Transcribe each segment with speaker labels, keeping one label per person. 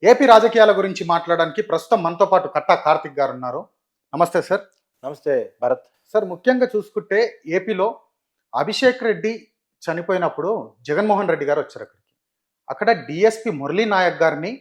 Speaker 1: AP రాజకీయాల గురించి మాట్లాడడానికి ప్రస్తుతం మనతో పాటు కట్టా కార్తిక్ గారు ఉన్నారు. నమస్తే సార్.
Speaker 2: నమస్తే భరత్.
Speaker 1: సార్, ముఖ్యంగా చూసుకుంటే ఏపీలో అభిషేక్ రెడ్డి చనిపోయినప్పుడు జగన్మోహన్ రెడ్డి గారు వచ్చారు అక్కడికి. అక్కడ డిఎస్పి మురళీ నాయక్ గారిని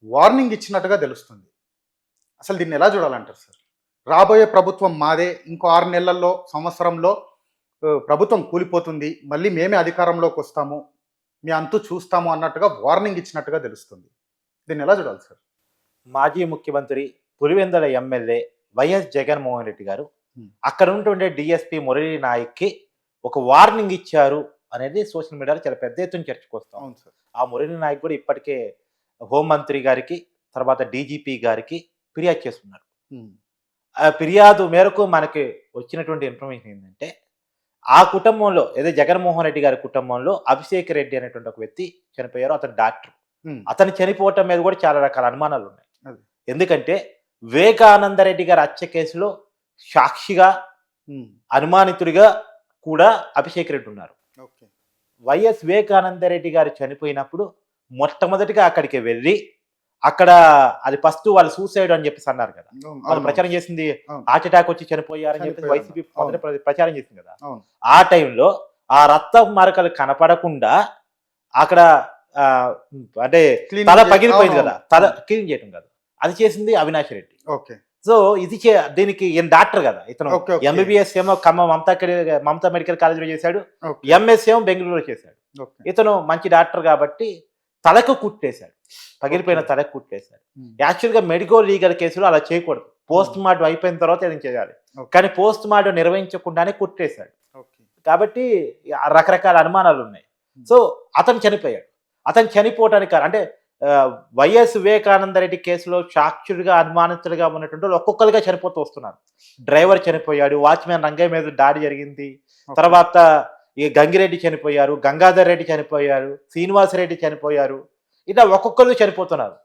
Speaker 1: వార్నింగ్ ఇచ్చినట్టుగా తెలుస్తుంది. అసలు దీన్ని ఎలా చూడాలంటారు సార్? రాబోయే ప్రభుత్వం మాదే, ఇంకో 6 నెలల్లో, సంవత్సరంలో ప్రభుత్వం కూలిపోతుంది, మళ్ళీ మేమే అధికారంలోకి వస్తాము, మీ అంతు చూస్తాము అన్నట్టుగా వార్నింగ్ ఇచ్చినట్టుగా తెలుస్తుంది. దీన్ని ఎలా చూడాలి సార్?
Speaker 2: మాజీ ముఖ్యమంత్రి పులివెందుల ఎమ్మెల్యే వైఎస్ జగన్మోహన్ రెడ్డి గారు అక్కడ ఉంటుండే డిఎస్పి మురళీ నాయక్కి ఒక వార్నింగ్ ఇచ్చారు అనేది సోషల్ మీడియాలో చాలా పెద్ద ఎత్తున చర్చకొస్తాం.
Speaker 1: అవును సార్.
Speaker 2: ఆ మురళీ నాయక్ కూడా ఇప్పటికే హోంమంత్రి గారికి, తర్వాత డీజీపీ గారికి ఫిర్యాదు చేస్తున్నారు. ఆ ఫిర్యాదు మేరకు మనకి వచ్చినటువంటి ఇన్ఫర్మేషన్ ఏంటంటే, ఆ కుటుంబంలో ఏదో జగన్మోహన్ రెడ్డి గారి కుటుంబంలో అభిషేక్ రెడ్డి అనేటువంటి ఒక వ్యక్తి చనిపోయారు. అతను డాక్టర్. అతను చనిపోవటం మీద కూడా చాలా రకాల అనుమానాలు ఉన్నాయి. ఎందుకంటే వివేకానంద రెడ్డి గారి హత్య కేసులో సాక్షిగా, అనుమానితుడిగా కూడా అభిషేక్ రెడ్డి ఉన్నారు. వైఎస్ వివేకానంద రెడ్డి గారు చనిపోయినప్పుడు మొట్టమొదటిగా అక్కడికి వెళ్ళి, అక్కడ అది ఫస్ట్ వాళ్ళు సూసైడ్ అని చెప్పేసి అన్నారు కదా, వాళ్ళు ప్రచారం చేసింది హార్ట్ అటాక్ వచ్చి చనిపోయారని చెప్పేసి వైసీపీ ప్రచారం చేసింది కదా. ఆ టైంలో ఆ రక్త మరకలు కనపడకుండా అక్కడ అంటే తల పగిలిపోయింది కదా, తల క్లీన్ చేయడం కదా, అది చేసింది అవినాష్ రెడ్డి. సో ఇది దీనికి ఈయన డాక్టర్ కదా, ఇతను ఎంబీబీఎస్ ఏమో ఖమ్మం మమతా మెడికల్ కాలేజీలో చేశాడు, ఎంఎస్ ఏమో బెంగళూరులో చేశాడు. ఇతను మంచి డాక్టర్ కాబట్టి తలకు కుట్టేశాడు, పగిలిపోయిన తలకు కుట్టేశాడు. యాక్చువల్గా మెడికల్ లీగల్ కేసులో అలా చేయకూడదు, పోస్ట్ మార్టం అయిపోయిన తర్వాత ఏదైనా చేయాలి, కానీ పోస్ట్ మార్టం నిర్వహించకుండానే కుట్టేశాడు. కాబట్టి రకరకాల అనుమానాలు ఉన్నాయి. సో అతను చనిపోయాడు. అతను చనిపోవటానికి అంటే వైఎస్ వివేకానంద రెడ్డి కేసులో సాక్షుడిగా, అనుమానితులుగా ఉన్నటువంటి వాళ్ళు ఒక్కొక్కరిగా చనిపోతూ వస్తున్నారు. డ్రైవర్ చనిపోయాడు, వాచ్మెన్ రంగయ్య మీద దాడి జరిగింది, తర్వాత ఈ గంగిరెడ్డి చనిపోయారు, గంగాధర్ రెడ్డి చనిపోయారు, శ్రీనివాసరెడ్డి చనిపోయారు, ఇలా ఒక్కొక్కరు చనిపోతున్నారు.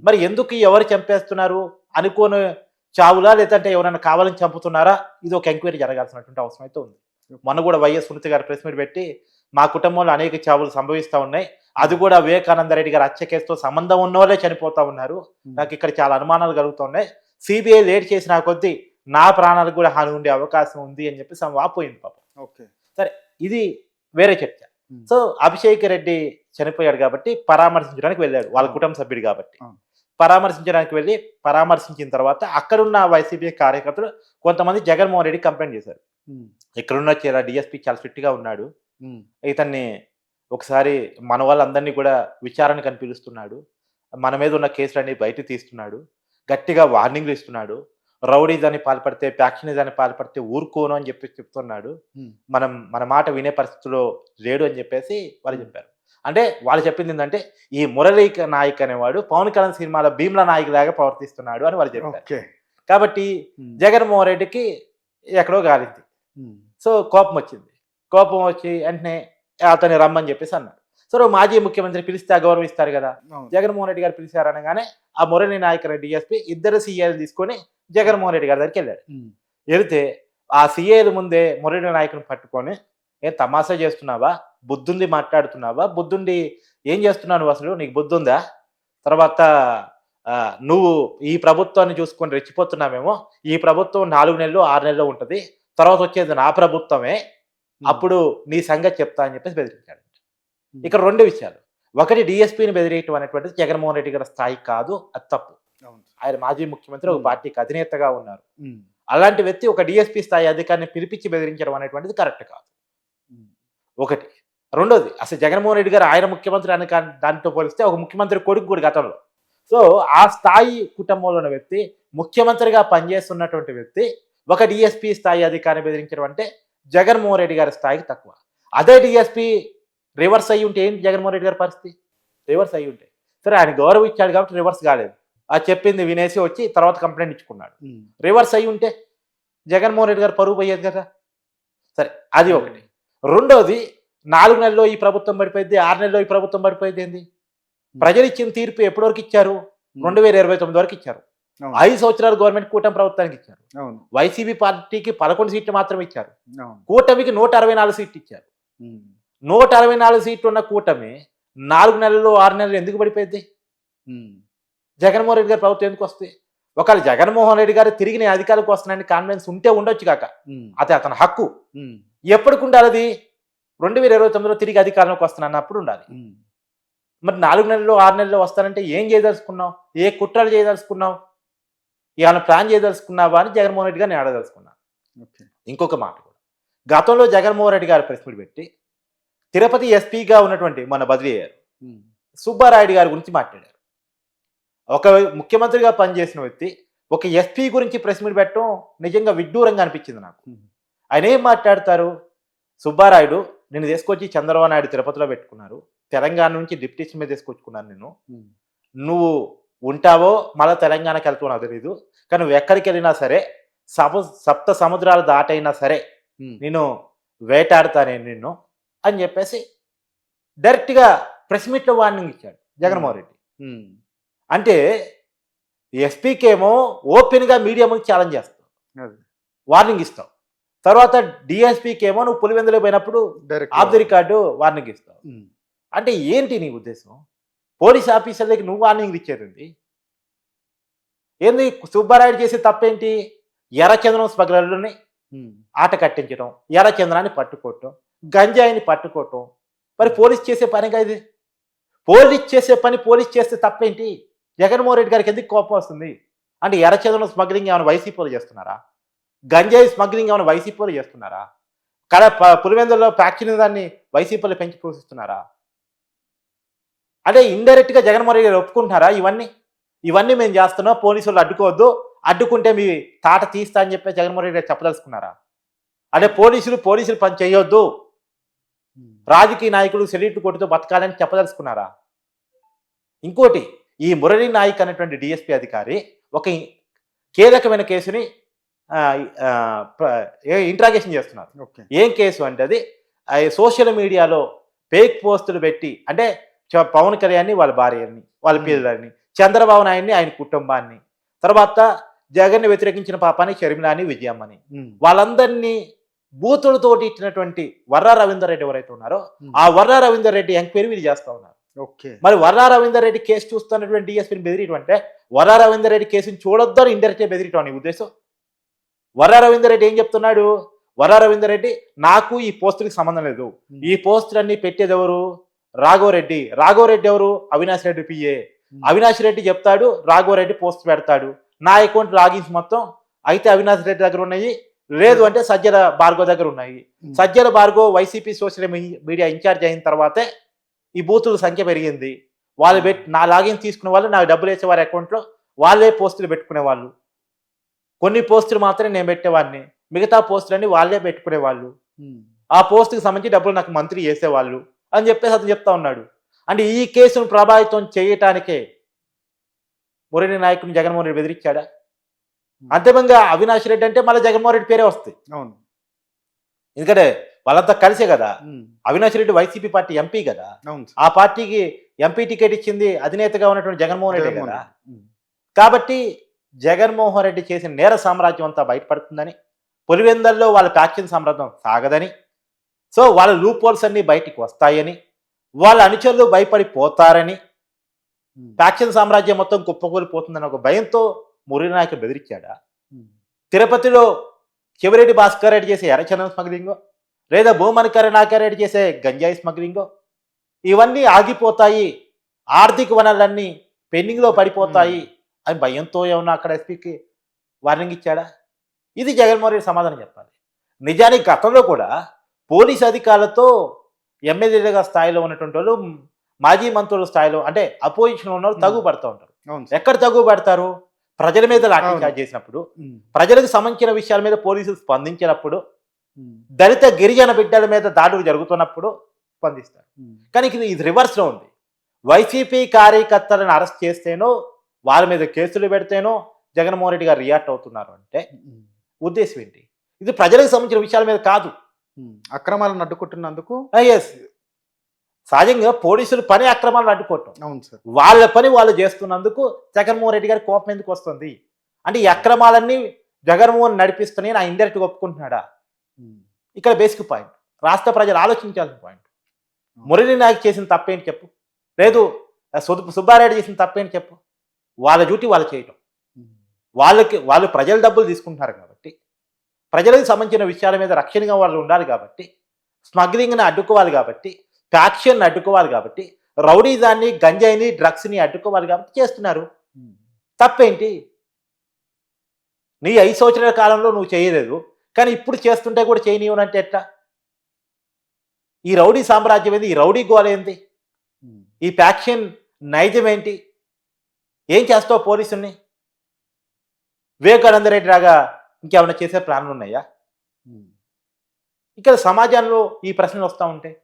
Speaker 2: మరి ఎందుకు ఎవరు చంపేస్తున్నారు? అనుకోని చావులా, లేదంటే ఎవరైనా కావాలని చంపుతున్నారా? ఇది ఒక ఎంక్వైరీ జరగాల్సినటువంటి అవసరం అయితే ఉంది. మొన్న కూడా వైఎస్ సునీత గారు ప్రెస్ మీట్ పెట్టి, మా కుటుంబంలో అనేక చావులు సంభవిస్తూ ఉన్నాయి, అది కూడా వివేకానంద రెడ్డి గారు హత్య కేసుతో సంబంధం ఉన్న వాళ్ళే చనిపోతా ఉన్నారు, నాకు ఇక్కడ చాలా అనుమానాలు కలుగుతున్నాయి, సిబిఐ లేట్ చేసిన కొద్దీ నా ప్రాణాలకు కూడా హాని ఉండే అవకాశం ఉంది అని చెప్పి వాపోయింది పాపం. సరే, ఇది వేరే చర్చ. సో అభిషేక్ రెడ్డి చనిపోయాడు కాబట్టి పరామర్శించడానికి వెళ్ళాడు, వాళ్ళ కుటుంబ సభ్యుడు కాబట్టి. పరామర్శించడానికి వెళ్ళి పరామర్శించిన తర్వాత అక్కడున్న వైసీపీ కార్యకర్తలు కొంతమంది జగన్మోహన్ రెడ్డి కంప్లైంట్ చేశారు, ఇక్కడున్న డిఎస్పీ చాలా స్ట్రిక్ట్ గా ఉన్నాడు, ఇతన్ని ఒకసారి మన వాళ్ళందరినీ కూడా విచారణకు అని పిలుస్తున్నాడు, మన మీద ఉన్న కేసులన్నీ బయట తీస్తున్నాడు, గట్టిగా వార్నింగ్లు ఇస్తున్నాడు, రౌడీజాన్ని పాల్పడితే, ప్యాక్షనిజాన్ని పాల్పడితే ఊరుకోను అని చెప్పి చెప్తున్నాడు, మన మాట వినే పరిస్థితిలో లేడు అని చెప్పేసి వాళ్ళు చెప్పారు. అంటే వాళ్ళు చెప్పింది ఏంటంటే, ఈ మురళీ నాయక్ అనేవాడు పవన్ కళ్యాణ్ సినిమాలో భీమ్లా నాయక్ లాగా ప్రవర్తిస్తున్నాడు అని వాళ్ళు చెప్పారు. కాబట్టి జగన్మోహన్ రెడ్డికి ఎక్కడో గాలింది. సో కోపం వచ్చింది. కోపం వచ్చి వెంటనే అతన్ని రమ్మని చెప్పేసి అన్నాడు. సో మాజీ ముఖ్యమంత్రి పిలిస్తే గౌరవిస్తారు కదా, జగన్మోహన్ రెడ్డి గారు పిలిచారనగానే ఆ మురళీ నాయక్ డిఎస్పీ ఇద్దరు సీఏలు తీసుకొని జగన్మోహన్ రెడ్డి గారి దగ్గరికి వెళ్ళాడు. వెళితే ఆ సీఏలు ముందే మురళీ నాయకుని పట్టుకొని, ఏం తమాషా చేస్తున్నావా, బుద్ధుండి మాట్లాడుతున్నావా, బుద్ధుండి ఏం చేస్తున్నావు అసలు, నీకు బుద్ధి ఉందా, తర్వాత నువ్వు ఈ ప్రభుత్వాన్ని చూసుకొని రెచ్చిపోతున్నావేమో, ఈ ప్రభుత్వం 4 నెలలు 6 నెలలు ఉంటుంది, తర్వాత వచ్చేది నా ప్రభుత్వమే, అప్పుడు నీ సంగతి చెప్తా అని చెప్పేసి బెదిరించాడు. ఇక్కడ 2 విషయాలు. ఒకటి, డిఎస్పీని బెదిరియటం అనేటువంటిది జగన్మోహన్ రెడ్డి గారి స్థాయి కాదు, అది తప్పు. ఆయన మాజీ ముఖ్యమంత్రి, ఒక పార్టీకి అధినేతగా ఉన్నారు. అలాంటి వ్యక్తి ఒక డిఎస్పీ స్థాయి అధికారిని పిలిపించి బెదిరించడం అనేటువంటిది కరెక్ట్ కాదు. ఒకటి. రెండోది, అసలు జగన్మోహన్ రెడ్డి గారు ఆయన ముఖ్యమంత్రి అని దాంతో పోలిస్తే ఒక ముఖ్యమంత్రి కొడుకు కూడా గతంలో. సో ఆ స్థాయి కుటుంబంలో ఉన్న వ్యక్తి, ముఖ్యమంత్రిగా పనిచేస్తున్నటువంటి వ్యక్తి ఒక డిఎస్పీ స్థాయి అధికారిని బెదిరించడం అంటే జగన్మోహన్ రెడ్డి గారి స్థాయికి తక్కువ. అదే డిఎస్పీ రివర్స్ అయ్యి ఉంటే ఏంటి జగన్మోహన్ రెడ్డి గారి పరిస్థితి? రివర్స్ అయ్యి ఉంటే, సరే ఆయన గౌరవం ఇచ్చాడు కాబట్టి రివర్స్ కాలేదు, ఆ చెప్పింది వినేసి వచ్చి తర్వాత కంప్లైంట్ ఇచ్చుకున్నాడు. రివర్స్ అయ్యి ఉంటే జగన్మోహన్ రెడ్డి గారు పరువు పోయేది కదా. సరే, అది ఒకటి. రెండోది, 4 నెలల్లో ఈ ప్రభుత్వం పడిపోయింది, 6 నెలల్లో ఈ ప్రభుత్వం పడిపోయింది ఏంది? ప్రజలు ఇచ్చిన తీర్పు ఎప్పటి వరకు ఇచ్చారు? 2029 వరకు ఇచ్చారు. 5 సంవత్సరాలు గవర్నమెంట్ కూటమి ప్రభుత్వానికి ఇచ్చారు. వైసీపీ పార్టీకి 11 సీట్లు మాత్రమే ఇచ్చారు, కూటమికి 164 సీట్లు ఇచ్చారు. 164 సీట్లు ఉన్న కూటమి 4 నెలల్లో 6 నెలలు ఎందుకు పడిపోయింది? జగన్మోహన్ రెడ్డి గారి ప్రభుత్వం ఎందుకు వస్తుంది? ఒకవేళ జగన్మోహన్ రెడ్డి గారు తిరిగి నేను అధికారులకు వస్తున్నానని కాన్ఫిడెన్స్ ఉంటే ఉండొచ్చు కాక, అది అతని హక్కు. ఎప్పటికి ఉండాలి అది? 2029లో తిరిగి అధికారంలోకి వస్తానన్నప్పుడు ఉండాలి. మరి 4 నెలల్లో 6 నెలల్లో వస్తానంటే ఏం చేయదలుచుకున్నావు? ఏ కుట్రలు చేయదలుచుకున్నావు? ఏమైనా ప్లాన్ చేయదలుచుకున్నావా అని జగన్మోహన్ రెడ్డి గారిని అడగదలుచుకున్నా. ఇంకొక మాట కూడా, గతంలో జగన్మోహన్ రెడ్డి గారు ప్రెస్ మీట్ పెట్టి తిరుపతి ఎస్పీగా ఉన్నటువంటి మన బదిలీ అయ్యారు సుబ్బారాయుడు గారి గురించి మాట్లాడారు. ఒక ముఖ్యమంత్రిగా పనిచేసిన వ్యక్తి ఒక ఎస్పీ గురించి ప్రెస్ మీట్ పెట్టడం నిజంగా విడ్డూరంగా అనిపించింది నాకు. ఆయన ఏం మాట్లాడతారు? సుబ్బారాయుడు నేను తీసుకొచ్చి చంద్రబాబు నాయుడు తిరుపతిలో పెట్టుకున్నారు, తెలంగాణ నుంచి డిప్యూటేషన్ మీద తీసుకొచ్చుకున్నాను నేను, నువ్వు ఉంటావో మళ్ళీ తెలంగాణకి వెళ్తావు నాకు తెలీదు, కానీ నువ్వు ఎక్కడికి వెళ్ళినా సరే సప్త సముద్రాలు దాటైనా సరే నేను వేటాడుతానే నిన్ను అని చెప్పేసి డైరెక్ట్గా ప్రెస్ మీట్లో వార్నింగ్ ఇచ్చాడు జగన్మోహన్ రెడ్డి. అంటే ఎస్పీకి ఏమో ఓపెన్గా మీడియా ముందు ఛాలెంజ్ చేస్తావు, వార్నింగ్ ఇస్తావు. తర్వాత డిఎస్పీకి ఏమో నువ్వు పులివెందులో పోయినప్పుడు ఆఫ్ ది రికార్డు వార్నింగ్ ఇస్తావు. అంటే ఏంటి నీ ఉద్దేశం? పోలీస్ ఆఫీసర్లకి నువ్వు వార్నింగ్ ఇచ్చేది ఏంది? సుబ్బారాయుడు చేసే తప్పేంటి? ఎర్రచంద్రం స్మగ్లర్లని ఆట కట్టించడం, ఎర్రచంద్రాన్ని పట్టుకోవటం, గంజాయిని పట్టుకోవటం. మరి పోలీస్ చేసే పనిగా ఇది? పోలీస్ చేసే పని పోలీస్ చేస్తే తప్పేంటి? జగన్మోహన్ రెడ్డి గారికి ఎందుకు కోపం వస్తుంది? అంటే ఎర్రచంద్రం స్మగ్లింగ్ ఏమైనా వైసీపీలో చేస్తున్నారా? గంజాయి స్మగ్లింగ్ ఏమైనా వైసీపీలో చేస్తున్నారా? పులివెందుల్లో ఫ్యాక్టరీ దాన్ని వైసీపీలో పెంచి పోషిస్తున్నారా? అంటే ఇండైరెక్ట్గా జగన్మోహన్ రెడ్డి గారు ఒప్పుకుంటున్నారా? ఇవన్నీ మేము చేస్తున్నాం, పోలీసులు అడ్డుకోవద్దు, అడ్డుకుంటే మీ తాట తీస్తా అని చెప్పి జగన్మోహన్ రెడ్డి గారు చెప్పదలుచుకున్నారా? అంటే పోలీసులు పని చేయొద్దు, రాజకీయ నాయకులు సెల్యూట్ కొట్టుతో బతకాలని చెప్పదలుచుకున్నారా? ఇంకోటి, ఈ మురళీ నాయక్ అనేటువంటి డిఎస్పీ అధికారి ఒక కీలకమైన కేసుని ఇంట్రాగేషన్ చేస్తున్నారు. ఏం కేసు అంటే అది సోషల్ మీడియాలో ఫేక్ పోస్టులు పెట్టి, అంటే పవన్ కళ్యాణ్ని, వాళ్ళ భార్యని, వాళ్ళ పిల్లలని, చంద్రబాబు నాయుడిని, ఆయన కుటుంబాన్ని, తర్వాత జగన్ని వ్యతిరేకించిన పాపాన్ని షర్మిలాని, విజయమ్మని, వాళ్ళందరినీ బూతులతోటి ఇచ్చినటువంటి వర్రా రవీందర్ రెడ్డి ఎవరైతే ఉన్నారో ఆ వర్రా రవీందర్ రెడ్డి ఎంక్వైరీ వీళ్ళు చేస్తా ఉన్నారు. మరి వర్రా రవీందర్ రెడ్డి కేసు చూస్తున్నటువంటి డిఎస్పీని బెదిరియటం అంటే వర్రా రవీందర్ రెడ్డి కేసుని చూడొద్దు అని ఇండైరెక్ట్గా బెదిరియటం నీ ఉద్దేశం? వర్రా రవీందర్ రెడ్డి ఏం చెప్తున్నాడు? వర్రా రవీందర్ రెడ్డి నాకు ఈ పోస్టులకి సంబంధం లేదు, ఈ పోస్టులన్నీ పెట్టేది ఎవరు? రాఘవరెడ్డి. రాఘవరెడ్డి ఎవరు? అవినాష్ రెడ్డి పిఏ. అవినాష్ రెడ్డి చెప్తాడు, రాఘవరెడ్డి పోస్ట్ పెడతాడు, నా అకౌంట్ లాగిన్స్ మొత్తం అయితే అవినాష్ రెడ్డి దగ్గర ఉన్నాయి, లేదు అంటే సజ్జల భార్గవ్ దగ్గర ఉన్నాయి. Sajjala Bhargav YCP social media incharge అయిన తర్వాతే ఈ బూతుల సంఖ్య పెరిగింది. వాళ్ళు నా లాగిన్ తీసుకునే వాళ్ళు, నాకు డబ్బులు వేసే వారి అకౌంట్లో వాళ్ళే పోస్టులు పెట్టుకునే వాళ్ళు. కొన్ని పోస్టులు మాత్రమే నేను పెట్టేవాడిని, మిగతా పోస్టులన్నీ వాళ్ళే పెట్టుకునేవాళ్ళు. ఆ పోస్టుకి సంబంధించి డబ్బులు నాకు మంత్రి చేసేవాళ్ళు అని చెప్పేసి అతను చెప్తా ఉన్నాడు. అంటే ఈ కేసును ప్రభావితం చేయటానికే మురళీ నాయకుని జగన్మోహన్ రెడ్డి బెదిరించాడా? అంతిమంగా అవినాష్ రెడ్డి అంటే మళ్ళీ జగన్మోహన్ రెడ్డి పేరే వస్తుంది. అవును, ఎందుకంటే వాళ్ళంతా కలిసే కదా. Avinash Reddy YCP party MP కదా, ఆ పార్టీకి ఎంపీ టికెట్ ఇచ్చింది అధినేతగా ఉన్నటువంటి జగన్మోహన్ రెడ్డి కదా. కాబట్టి జగన్మోహన్ రెడ్డి చేసిన నేర సామ్రాజ్యం అంతా బయటపడుతుందని, పులివెందల్లో వాళ్ళ ఫ్యాక్షన్ సామ్రాజ్యం సాగదని, సో వాళ్ళ లూప్ హోల్స్ అన్ని బయటికి వస్తాయని, వాళ్ళ అనుచరులు భయపడిపోతారని, ఫ్యాక్షన్ సామ్రాజ్యం మొత్తం కుప్పకూలిపోతుందని ఒక భయంతో మురళీ నాయక్ బెదిరించాడా? తిరుపతిలో చెవిరెడ్డి భాస్కర్ రెడ్డి చేసే ఎర్రచందనం స్మగ్లింగో, లేదా భూమని కరుణాకర్ రెడ్డి చేసే గంజాయి స్మగ్లింగో ఇవన్నీ ఆగిపోతాయి, ఆర్థిక వనరులన్నీ పెండింగ్లో పడిపోతాయి అని భయంతో ఏమన్నా అక్కడ ఎస్పీకి వార్నింగ్ ఇచ్చాడా? ఇది జగన్మోహన్ రెడ్డి సమాధానం చెప్పాలి. నిజానికి గతంలో కూడా పోలీస్ అధికారులతో ఎమ్మెల్యేలుగా స్థాయిలో ఉన్నటువంటి వాళ్ళు, మాజీ మంత్రుల స్థాయిలో, అంటే అపోజిషన్లో ఉన్న వాళ్ళు తగు పడుతూ ఉంటారు. ఎక్కడ తగు పడతారు? ప్రజల మీద లాఠీచార్జ్ చేసినప్పుడు, ప్రజలకు సంబంధించిన విషయాల మీద పోలీసులు స్పందించినప్పుడు, దళిత గిరిజన బిడ్డల మీద దాడులు జరుగుతున్నప్పుడు స్పందిస్తారు. కానీ ఇది రివర్స్లో ఉంది. వైసీపీ కార్యకర్తలను అరెస్ట్ చేస్తేనో, వాళ్ళ మీద కేసులు పెడితేనో జగన్మోహన్ రెడ్డి గారు రియాక్ట్ అవుతున్నారు అంటే ఉద్దేశం ఏంటి? ఇది ప్రజలకు సంబంధించిన విషయాల మీద కాదు,
Speaker 1: అక్రమాలను అడ్డుకుంటున్నందుకు.
Speaker 2: సహజంగా పోలీసులు పని అక్రమాలను అడ్డుకోవటం.
Speaker 1: అవును సార్,
Speaker 2: వాళ్ళ పని వాళ్ళు చేస్తున్నందుకు జగన్మోహన్ రెడ్డి గారి కోపం ఎందుకు వస్తుంది? అంటే ఈ అక్రమాలన్నీ జగన్మోహన్ నడిపిస్తున్నాయి నా ఇండైరెక్ట్గా ఒప్పుకుంటున్నాడా? ఇక్కడ బేసిక్ పాయింట్, రాష్ట్ర ప్రజలు ఆలోచించాల్సిన పాయింట్. మురళీ నాయక్ చేసిన తప్పేంటి చెప్పు, లేదు సుబ్బారెడ్డి చేసిన తప్పేంటి చెప్పు. వాళ్ళ డ్యూటీ వాళ్ళు చేయటం. వాళ్ళు ప్రజల డబ్బులు తీసుకుంటున్నారు కాబట్టి, ప్రజలకు సంబంధించిన విషయాల మీద రక్షణగా వాళ్ళు ఉండాలి కాబట్టి, స్మగ్లింగ్ని అడ్డుకోవాలి కాబట్టి, ఫ్యాక్షన్ని అడ్డుకోవాలి కాబట్టి, రౌడీజాన్ని, గంజాయిని, డ్రగ్స్ని అడ్డుకోవాలి కాబట్టి చేస్తున్నారు. తప్పేంటి? నీ 5 సంవత్సరాల కాలంలో నువ్వు చేయలేదు, కానీ ఇప్పుడు చేస్తుంటే కూడా చేయనీయనంటే ఎట్లా? ఈ రౌడీ సామ్రాజ్యం ఏంది? ఈ రౌడీ గోల ఏంది? ఈ ఫ్యాక్షన్ నైజం ఏంటి? ఏం చేస్తావు పోలీసుల్ని? వివేకానంద రెడ్డి లాగా ఇంకేమైనా చేసే ప్లాన్లు ఉన్నాయా? ఇక్కడ సమాజంలో ఈ ప్రశ్నలు వస్తూ ఉంటాయి.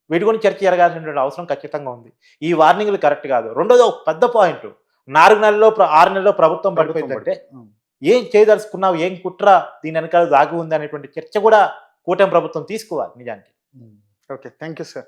Speaker 2: వీటి గురించి చర్చ జరగాల్సినటువంటి అవసరం ఖచ్చితంగా ఉంది. ఈ వార్నింగ్లు కరెక్ట్ కాదు. రెండోది ఒక పెద్ద పాయింట్, 6 నెలల్లో ప్రభుత్వం పడిపోయిందంటే ఏం చేయదలుచుకున్నావు, ఏం కుట్ర దీని వెనకాల దాగి ఉంది అనేటువంటి చర్చ కూడా కూటమి ప్రభుత్వం తీసుకోవాలి నిజానికి.
Speaker 1: Okay, thank you sir.